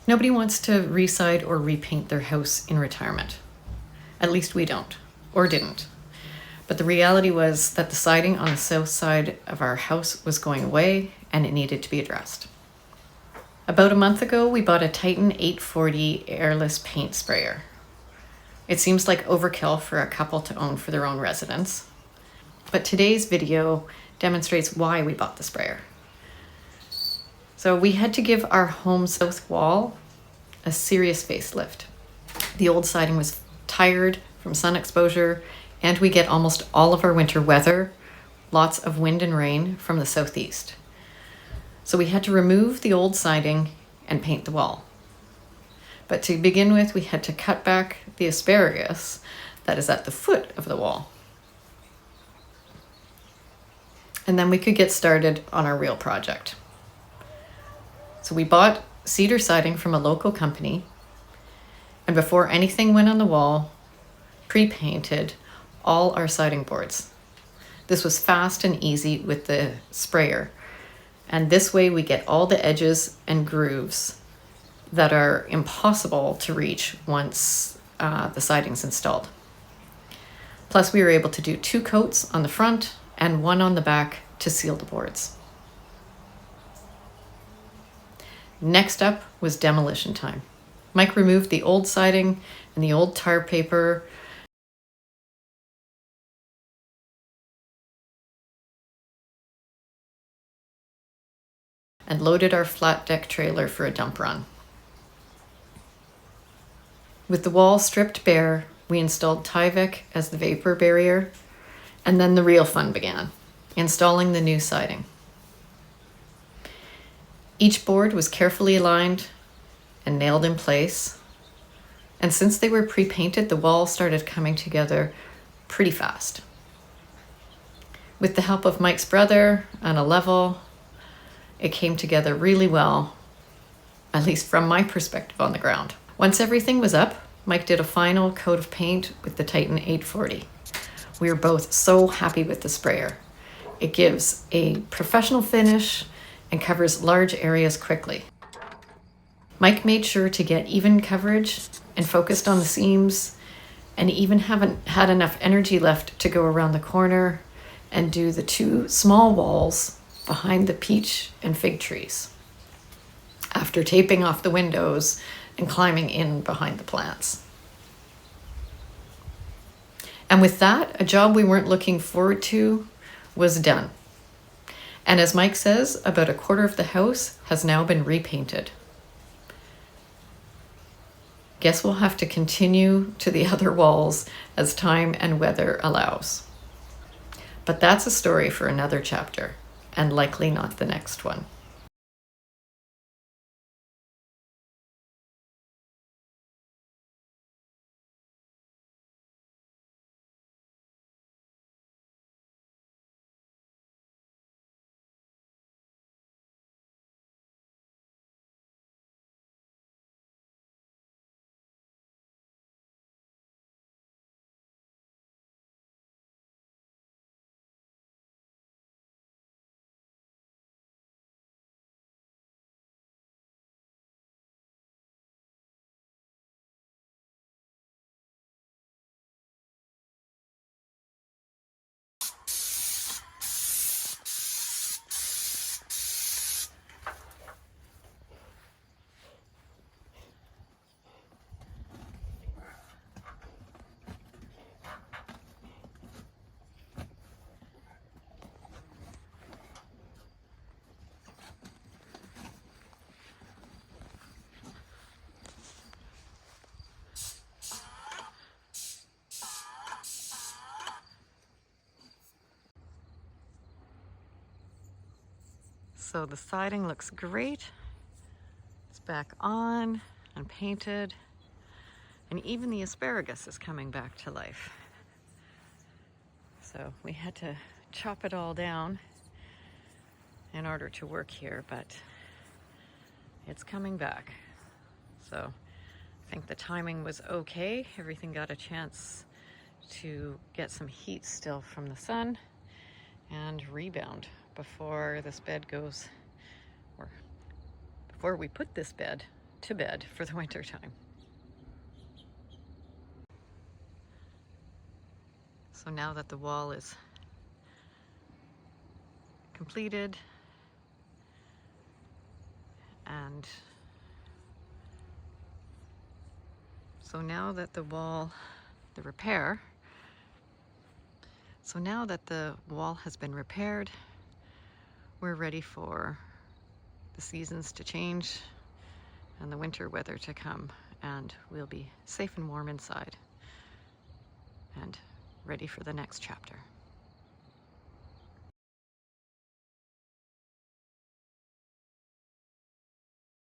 Nobody wants to reside or repaint their house in retirement. At least we don't, or didn't. But the reality was that the siding on the south side of our house was going away and it needed to be addressed. About a month ago, we bought a Titan 840 airless paint sprayer. It seems like overkill for a couple to own for their own residence. But today's video demonstrates why we bought the sprayer. So we had to give our home south wall a serious facelift. The old siding was tired from sun exposure, and we get almost all of our winter weather, lots of wind and rain from the southeast. So we had to remove the old siding and paint the wall. But to begin with, we had to cut back the asparagus that is at the foot of the wall. And then we could get started on our real project. So we bought cedar siding from a local company, and before anything went on the wall, pre-painted all our siding boards. This was fast and easy with the sprayer, and this way we get all the edges and grooves that are impossible to reach once the siding's installed. Plus, we were able to do 2 coats on the front and 1 on the back to seal the boards. Next up was demolition time. Mike removed the old siding and the old tar paper and loaded our flat deck trailer for a dump run. With the wall stripped bare, we installed Tyvek as the vapor barrier, and then the real fun began, installing the new siding. Each board was carefully aligned and nailed in place, and since they were pre-painted, the wall started coming together pretty fast. With the help of Mike's brother on a level, it came together really well, at least from my perspective on the ground. Once everything was up, Mike did a final coat of paint with the Titan 840. We were both so happy with the sprayer. It gives a professional finish and covers large areas quickly. Mike made sure to get even coverage and focused on the seams, and even haven't had enough energy left to go around the corner and do the 2 small walls behind the peach and fig trees, after taping off the windows and climbing in behind the plants. And with that, a job we weren't looking forward to was done. And as Mike says, about a quarter of the house has now been repainted. Guess we'll have to continue to the other walls as time and weather allows. But that's a story for another chapter, and likely not the next one. So the siding looks great. It's back on and painted, and even the asparagus is coming back to life. So we had to chop it all down in order to work here, but it's coming back. So I think the timing was okay. Everything got a chance to get some heat still from the sun and rebound before this bed goes, or before we put this bed to bed for the winter time. So now that the wall is completed and so now that the wall, the repair, so now that the wall has been repaired, we're ready for the seasons to change and the winter weather to come, and we'll be safe and warm inside and ready for the next chapter.